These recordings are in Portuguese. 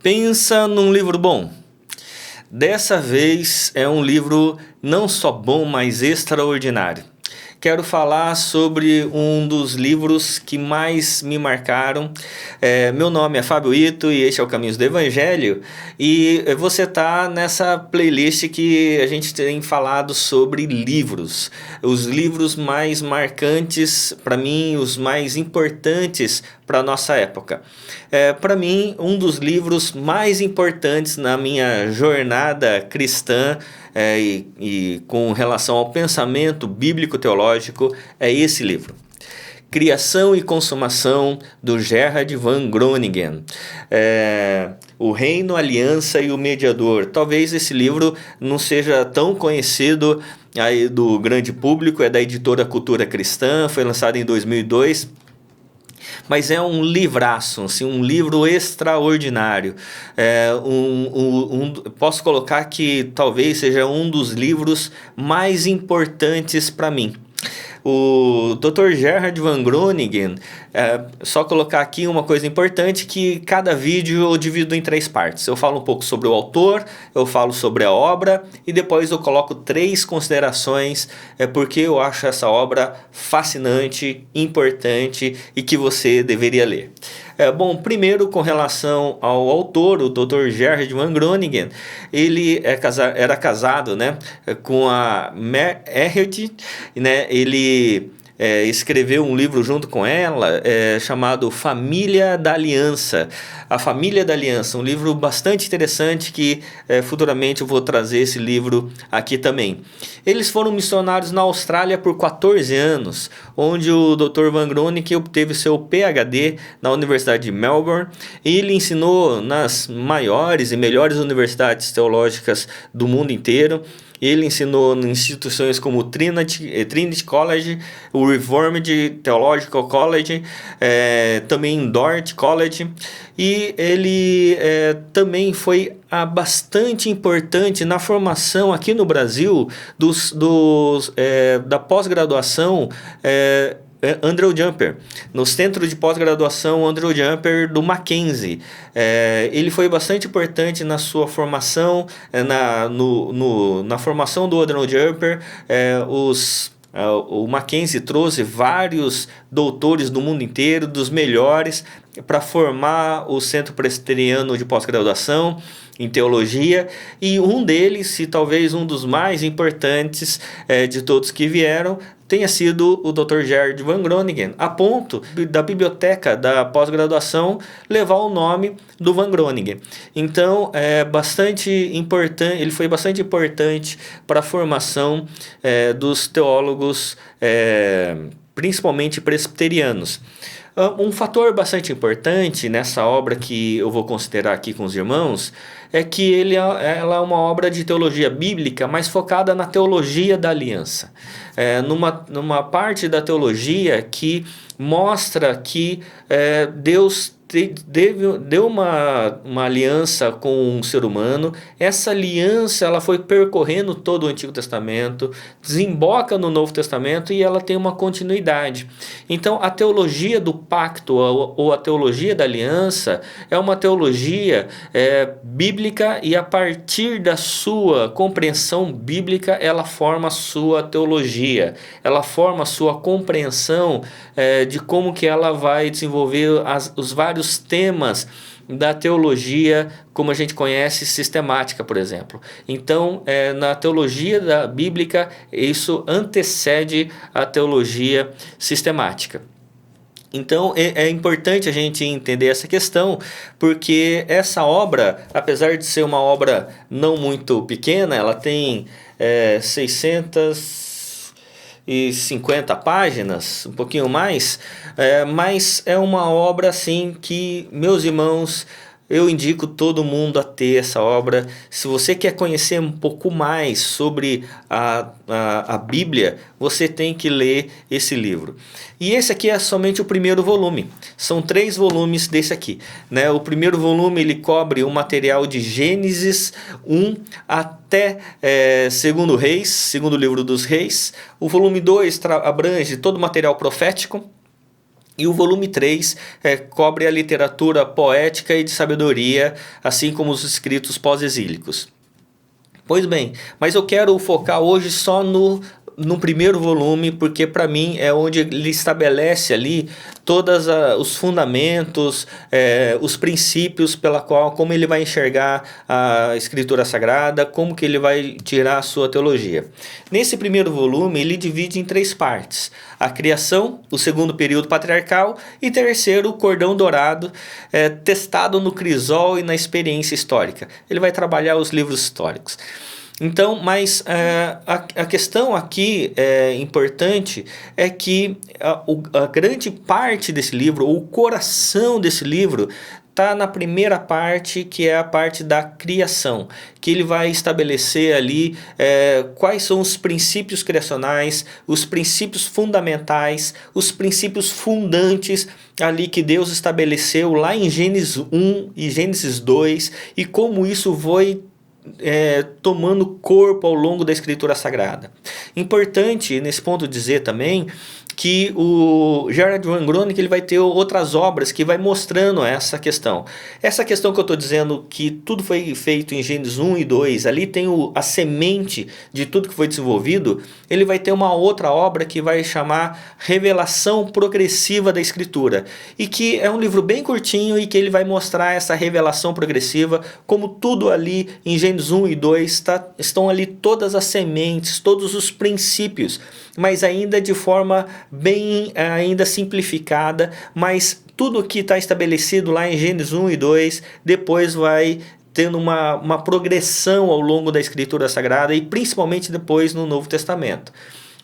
Pensa num livro bom. Dessa vez é um livro não só bom, mas extraordinário. Quero falar sobre um dos livros que mais me marcaram. Meu nome é Fábio Ito e este é o Caminhos do Evangelho. E você está nessa playlist que a gente tem falado sobre livros. Os livros mais marcantes para mim, os mais importantes para a nossa época. Para mim, um dos livros mais importantes na minha jornada cristã e com relação ao pensamento bíblico-teológico é esse livro. Criação e Consumação, do Gerhard von Groningen. O Reino, a Aliança e o Mediador. Talvez esse livro não seja tão conhecido aí do grande público, é da editora Cultura Cristã, foi lançado em 2002. Mas é um livraço, assim, um livro extraordinário. Posso colocar que talvez seja um dos livros mais importantes para mim. O Dr. Gerhard von Groningen, só colocar aqui uma coisa importante, que cada vídeo eu divido em 3 partes. Eu falo um pouco sobre o autor, eu falo sobre a obra e depois eu coloco 3 considerações porque eu acho essa obra fascinante, importante e que você deveria ler. Bom, primeiro com relação ao autor, o Dr. Gerhard von Groningen, ele era casado, né, com a Merit, né, ele escreveu um livro junto com ela chamado Família da Aliança. A Família da Aliança, um livro bastante interessante que futuramente eu vou trazer esse livro aqui também. Eles foram missionários na Austrália por 14 anos, onde o Dr. von Groningen obteve seu PhD na Universidade de Melbourne. Ele ensinou nas maiores e melhores universidades teológicas do mundo inteiro. Ele ensinou em instituições como o Trinity College, o Reformed Theological College, também em Dordt College. E ele também foi bastante importante na formação aqui no Brasil da pós-graduação Andrew Jumper, no Centro de Pós-Graduação Andrew Jumper do Mackenzie. Ele foi bastante importante na sua formação, na formação do Andrew Jumper. O Mackenzie trouxe vários doutores do mundo inteiro, dos melhores, para formar o Centro Presbiteriano de Pós-Graduação em Teologia, e um deles, e talvez um dos mais importantes de todos que vieram, tenha sido o Dr. Gerhard von Groningen, a ponto da biblioteca da pós-graduação levar o nome do von Groningen. Então, bastante importante, ele foi bastante importante para a formação dos teólogos, principalmente presbiterianos. Um fator bastante importante nessa obra que eu vou considerar aqui com os irmãos é que ela é uma obra de teologia bíblica, mas focada na teologia da aliança. Numa parte da teologia que mostra que Deus deu uma aliança com um ser humano. Essa aliança ela foi percorrendo todo o Antigo Testamento, desemboca no Novo Testamento e ela tem uma continuidade. Então a teologia do pacto ou a teologia da aliança é uma teologia bíblica, e a partir da sua compreensão bíblica ela forma a sua teologia, ela forma a sua compreensão de como que ela vai desenvolver os vários temas da teologia, como a gente conhece, sistemática, por exemplo. Então, na teologia bíblica, isso antecede a teologia sistemática. Então, é importante a gente entender essa questão, porque essa obra, apesar de ser uma obra não muito pequena, ela tem 650 páginas, um pouquinho mais, mas é uma obra assim que, meus irmãos, eu indico todo mundo a ter essa obra. Se você quer conhecer um pouco mais sobre a Bíblia, você tem que ler esse livro. E esse aqui é somente o primeiro volume. São 3 volumes desse aqui, né? O primeiro volume ele cobre o material de Gênesis 1 até segundo Reis, segundo livro dos Reis. O volume 2 abrange todo o material profético. E o volume 3 cobre a literatura poética e de sabedoria, assim como os escritos pós-exílicos. Pois bem, mas eu quero focar hoje só no primeiro volume, porque para mim é onde ele estabelece ali todos os fundamentos, os princípios pela qual, como ele vai enxergar a Escritura Sagrada, como que ele vai tirar a sua teologia. Nesse primeiro volume, ele divide em 3 partes: a criação, o segundo período patriarcal e terceiro, o cordão dourado, testado no crisol e na experiência histórica. Ele vai trabalhar os livros históricos. Então, mas a questão aqui importante é que a grande parte desse livro, ou o coração desse livro, está na primeira parte, que é a parte da criação, que ele vai estabelecer ali quais são os princípios criacionais, os princípios fundamentais, os princípios fundantes ali que Deus estabeleceu lá em Gênesis 1 e Gênesis 2, e como isso foi tomando corpo ao longo da Escritura Sagrada. Importante nesse ponto dizer também que o Gerard Van Groningen ele vai ter outras obras que vai mostrando essa questão. Essa questão que eu estou dizendo que tudo foi feito em Gênesis 1 e 2, ali tem a semente de tudo que foi desenvolvido, ele vai ter uma outra obra que vai chamar Revelação Progressiva da Escritura, e que é um livro bem curtinho e que ele vai mostrar essa revelação progressiva, como tudo ali em Gênesis 1 e 2 estão ali todas as sementes, todos os princípios, mas ainda de forma bem ainda simplificada, mas tudo que está estabelecido lá em Gênesis 1 e 2, depois vai tendo uma progressão ao longo da Escritura Sagrada e principalmente depois no Novo Testamento.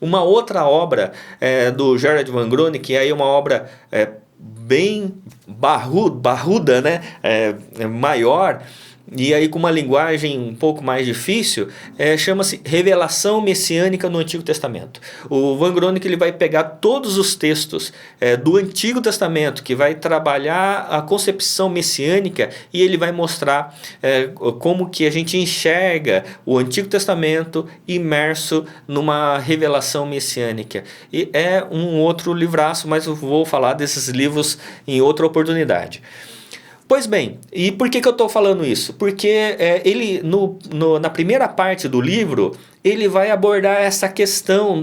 Uma outra obra do Gerard Van Groningen, que aí é uma obra bem barruda, né? Maior, e aí com uma linguagem um pouco mais difícil, chama-se Revelação Messiânica no Antigo Testamento. O Van Groningen ele vai pegar todos os textos do Antigo Testamento, que vai trabalhar a concepção messiânica, e ele vai mostrar como que a gente enxerga o Antigo Testamento imerso numa revelação messiânica. E é um outro livraço, mas eu vou falar desses livros em outra oportunidade. Pois bem, e por que eu estou falando isso? Porque ele, na primeira parte do livro, ele vai abordar essa questão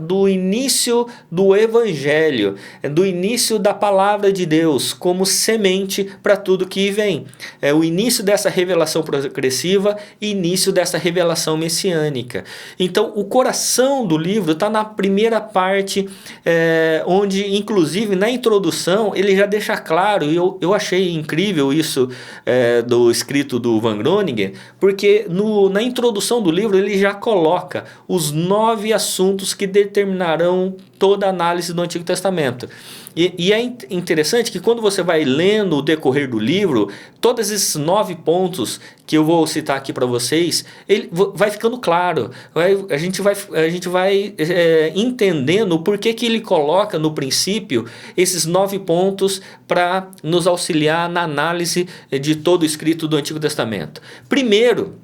do início do Evangelho, do início da Palavra de Deus como semente para tudo que vem. É o início dessa revelação progressiva e início dessa revelação messiânica. Então, o coração do livro está na primeira parte, onde, inclusive, na introdução, ele já deixa claro, e eu achei incrível isso do escrito do Van Groningen, porque na introdução do livro ele já coloca os 9 assuntos que determinarão toda a análise do Antigo Testamento. E é interessante que quando você vai lendo o decorrer do livro, todos esses 9 pontos que eu vou citar aqui para vocês, ele vai ficando claro. A gente vai entendendo o porquê que ele coloca no princípio esses 9 pontos para nos auxiliar na análise de todo o escrito do Antigo Testamento. Primeiro,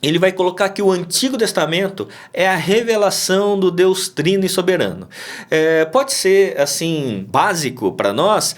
ele vai colocar que o Antigo Testamento é a revelação do Deus Trino e Soberano. Pode ser assim básico para nós,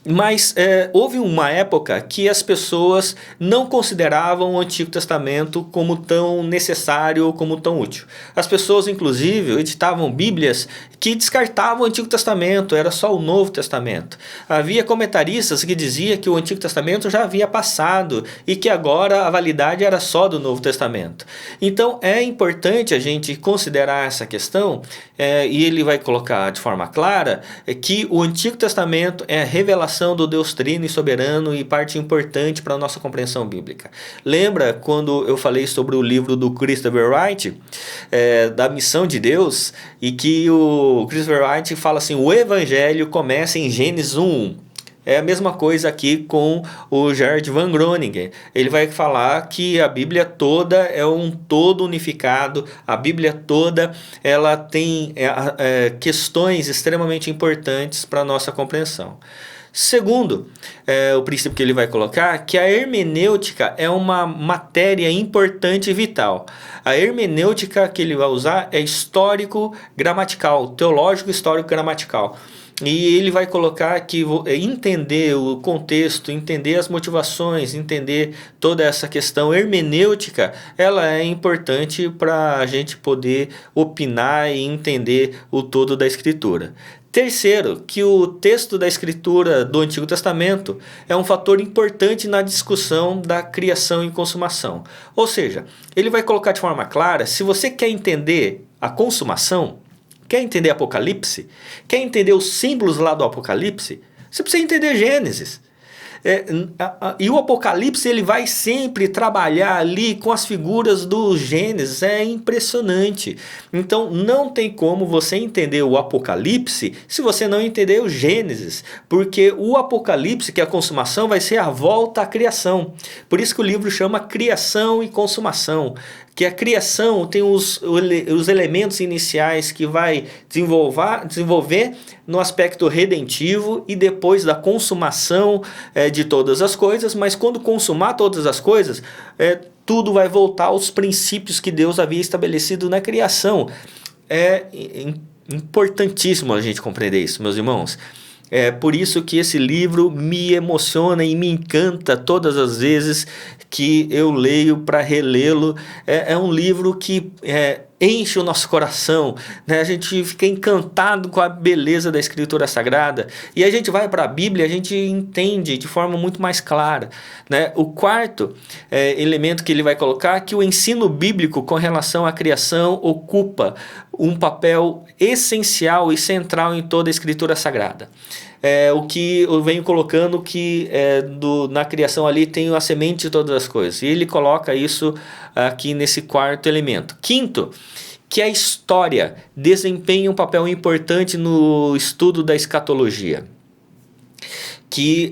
mas houve uma época que as pessoas não consideravam o Antigo Testamento como tão necessário ou como tão útil. As pessoas, inclusive, editavam Bíblias que descartavam o Antigo Testamento, era só o Novo Testamento. Havia comentaristas que diziam que o Antigo Testamento já havia passado e que agora a validade era só do Novo Testamento. Então é importante a gente considerar essa questão, e ele vai colocar de forma clara que o Antigo Testamento é a revelação do Deus Trino e Soberano e parte importante para a nossa compreensão bíblica. Lembra quando eu falei sobre o livro do Christopher Wright, da missão de Deus, e que o Christopher Wright fala assim: o Evangelho começa em Gênesis 1:1. É a mesma coisa aqui com o Gerard Van Groningen. Ele vai falar que a Bíblia toda é um todo unificado, a Bíblia toda ela tem questões extremamente importantes para a nossa compreensão. Segundo, o princípio que ele vai colocar, que a hermenêutica é uma matéria importante e vital. A hermenêutica que ele vai usar é histórico-gramatical, teológico-histórico-gramatical. E ele vai colocar que entender o contexto, entender as motivações, entender toda essa questão hermenêutica, ela é importante para a gente poder opinar e entender o todo da Escritura. Terceiro, que o texto da Escritura do Antigo Testamento é um fator importante na discussão da criação e consumação. Ou seja, ele vai colocar de forma clara, se você quer entender a consumação, quer entender Apocalipse? Quer entender os símbolos lá do Apocalipse? Você precisa entender Gênesis. E o Apocalipse ele vai sempre trabalhar ali com as figuras do Gênesis, é impressionante. Então não tem como você entender o Apocalipse se você não entender o Gênesis, porque o Apocalipse, que é a consumação, vai ser a volta à criação. Por isso que o livro chama Criação e Consumação, que a criação tem os elementos iniciais que vai desenvolver no aspecto redentivo e depois da consumação de todas as coisas, mas quando consumar todas as coisas, tudo vai voltar aos princípios que Deus havia estabelecido na criação. É importantíssimo a gente compreender isso, meus irmãos. É por isso que esse livro me emociona e me encanta todas as vezes que eu leio para relê-lo. É um livro que enche o nosso coração, né? A gente fica encantado com a beleza da Escritura Sagrada. E a gente vai para a Bíblia, a gente entende de forma muito mais clara, né? O quarto elemento que ele vai colocar é que o ensino bíblico com relação à criação ocupa um papel essencial e central em toda a Escritura Sagrada. O que eu venho colocando que na criação ali tem a semente de todas as coisas. E ele coloca isso aqui nesse quarto elemento. Quinto, que a história desempenha um papel importante no estudo da escatologia. Que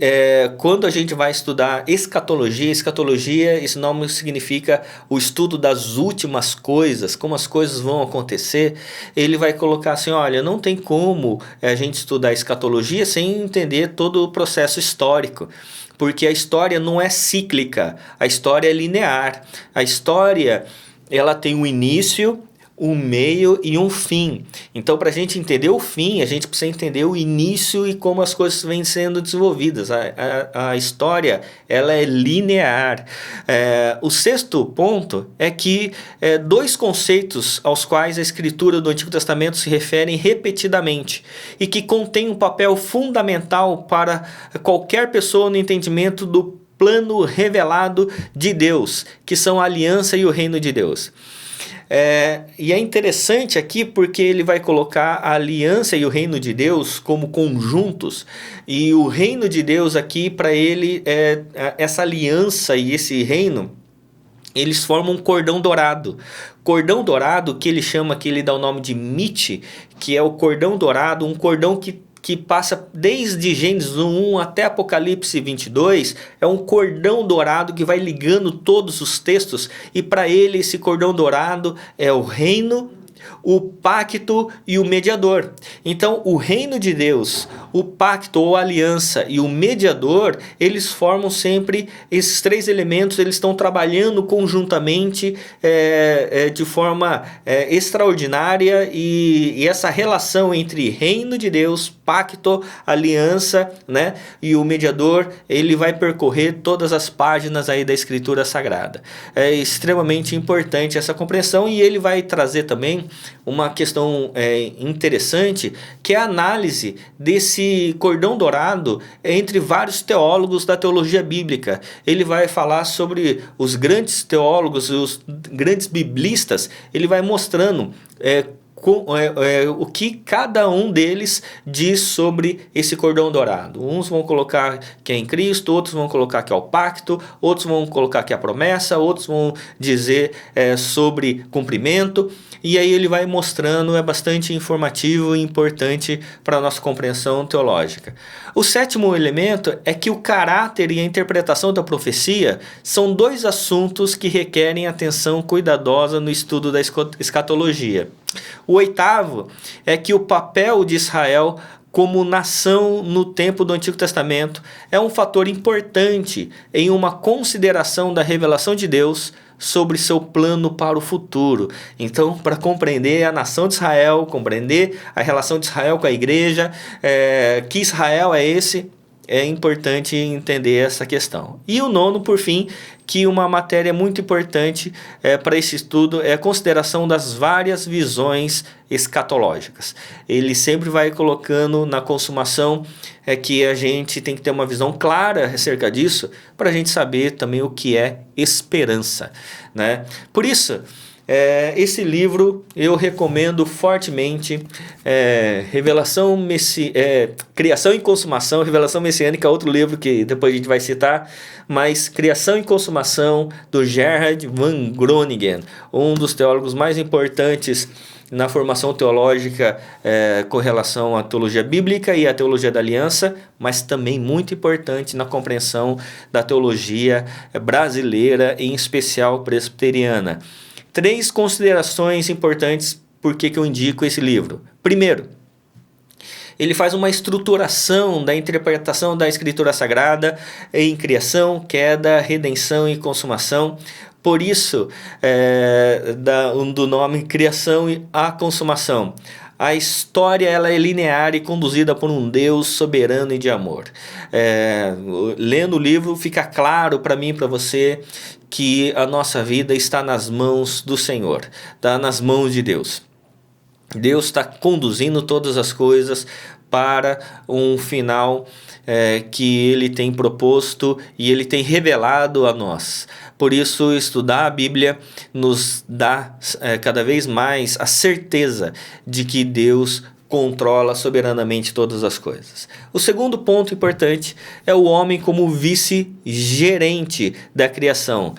quando a gente vai estudar escatologia, esse nome significa o estudo das últimas coisas, como as coisas vão acontecer. Ele vai colocar assim, olha, não tem como a gente estudar escatologia sem entender todo o processo histórico, porque a história não é cíclica, a história é linear. A história ela tem um início, um meio e um fim. Então, para a gente entender o fim, a gente precisa entender o início e como as coisas vêm sendo desenvolvidas. A história ela é linear. O sexto ponto é que dois conceitos aos quais a Escritura do Antigo Testamento se referem repetidamente e que contém um papel fundamental para qualquer pessoa no entendimento do plano revelado de Deus, que são a aliança e o reino de Deus. E é interessante aqui porque ele vai colocar a aliança e o reino de Deus como conjuntos, e o reino de Deus aqui para ele essa aliança e esse reino, eles formam um cordão dourado. Cordão dourado que ele chama, que ele dá o nome de Mite, que é o cordão dourado, um cordão que passa desde Gênesis 1 até Apocalipse 22, é um cordão dourado que vai ligando todos os textos, e para ele esse cordão dourado é o reino, o pacto e o mediador. Então o reino de Deus, o pacto ou aliança e o mediador, eles formam sempre esses três elementos, eles estão trabalhando conjuntamente de forma extraordinária, e essa relação entre reino de Deus, pacto, aliança, né, e o mediador, ele vai percorrer todas as páginas aí da Escritura Sagrada. É extremamente importante essa compreensão, e ele vai trazer também uma questão interessante, que é a análise desse cordão dourado entre vários teólogos da teologia bíblica. Ele vai falar sobre os grandes teólogos, os grandes biblistas, ele vai mostrando o que cada um deles diz sobre esse cordão dourado. Uns vão colocar que é em Cristo, outros vão colocar que é o pacto, outros vão colocar que é a promessa, outros vão dizer sobre cumprimento. E aí ele vai mostrando, é bastante informativo e importante para a nossa compreensão teológica. O sétimo elemento é que o caráter e a interpretação da profecia são dois assuntos que requerem atenção cuidadosa no estudo da escatologia. O oitavo é que o papel de Israel como nação no tempo do Antigo Testamento é um fator importante em uma consideração da revelação de Deus sobre seu plano para o futuro. Então, para compreender a nação de Israel, compreender a relação de Israel com a igreja, que Israel é esse, é importante entender essa questão. E o nono, por fim, que uma matéria muito importante para esse estudo é a consideração das várias visões escatológicas. Ele sempre vai colocando na consumação que a gente tem que ter uma visão clara acerca disso, para a gente saber também o que é esperança, né? Por isso, esse livro eu recomendo fortemente. Criação e Consumação, Revelação Messiânica, outro livro que depois a gente vai citar, mas Criação e Consumação, do Gerhard van Groningen, um dos teólogos mais importantes na formação teológica com relação à teologia bíblica e à teologia da aliança, mas também muito importante na compreensão da teologia brasileira, em especial presbiteriana. 3 considerações importantes por que eu indico esse livro. Primeiro, ele faz uma estruturação da interpretação da Escritura Sagrada em criação, queda, redenção e consumação. Por isso, do nome Criação e a Consumação. A história ela é linear e conduzida por um Deus soberano e de amor. Lendo o livro, fica claro para mim e para você que a nossa vida está nas mãos do Senhor, está nas mãos de Deus. Deus está conduzindo todas as coisas para um final que Ele tem proposto e Ele tem revelado a nós. Por isso, estudar a Bíblia nos dá cada vez mais a certeza de que Deus controla soberanamente todas as coisas. O segundo ponto importante é o homem como vice-gerente da criação.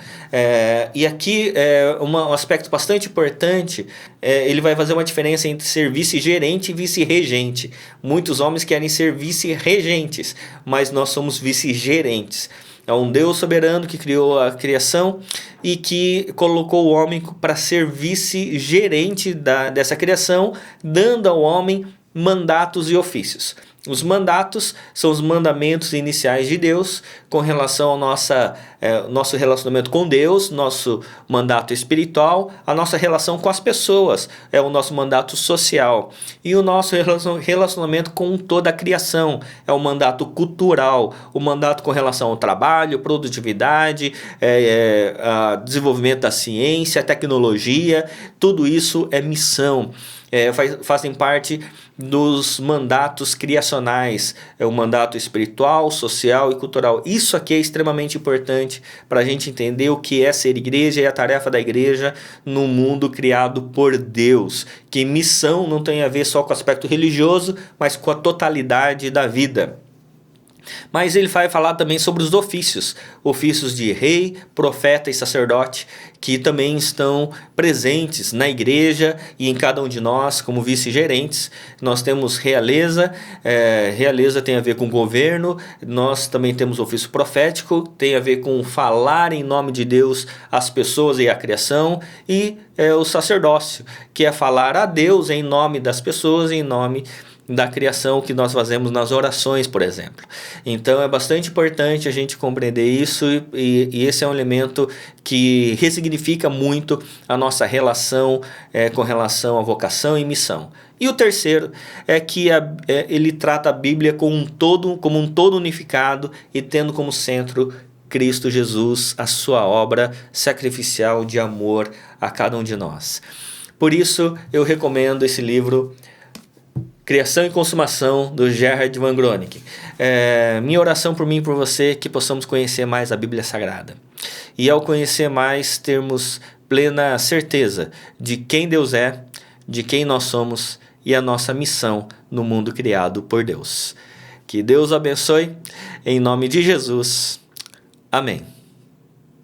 E aqui um aspecto bastante importante, ele vai fazer uma diferença entre ser vice-gerente e vice-regente. Muitos homens querem ser vice-regentes, mas nós somos vice-gerentes. É um Deus soberano que criou a criação e que colocou o homem para ser vice-gerente dessa criação, dando ao homem mandatos e ofícios. Os mandatos são os mandamentos iniciais de Deus com relação ao nosso relacionamento com Deus, nosso mandato espiritual, a nossa relação com as pessoas, é o nosso mandato social. E o nosso relacionamento com toda a criação, é o mandato cultural, o mandato com relação ao trabalho, produtividade, desenvolvimento da ciência, tecnologia, tudo isso é missão. Fazem parte dos mandatos criacionais, o mandato espiritual, social e cultural. Isso aqui é extremamente importante para a gente entender o que é ser igreja e a tarefa da igreja no mundo criado por Deus. Que missão não tem a ver só com o aspecto religioso, mas com a totalidade da vida. Mas ele vai falar também sobre os ofícios de rei, profeta e sacerdote, que também estão presentes na igreja e em cada um de nós como vice-gerentes. Nós temos realeza, realeza tem a ver com governo, nós também temos ofício profético, tem a ver com falar em nome de Deus às pessoas e à criação, e o sacerdócio, que é falar a Deus em nome das pessoas, em nome da criação, que nós fazemos nas orações, por exemplo. Então é bastante importante a gente compreender isso, e esse é um elemento que ressignifica muito a nossa relação com relação à vocação e missão. E o terceiro é que ele trata a Bíblia como um todo unificado e tendo como centro Cristo Jesus, a sua obra sacrificial de amor a cada um de nós. Por isso eu recomendo esse livro, Criação e Consumação, do Gerhard van Groningen. Minha oração por mim e por você é que possamos conhecer mais a Bíblia Sagrada. E ao conhecer mais, termos plena certeza de quem Deus é, de quem nós somos e a nossa missão no mundo criado por Deus. Que Deus abençoe, em nome de Jesus. Amém.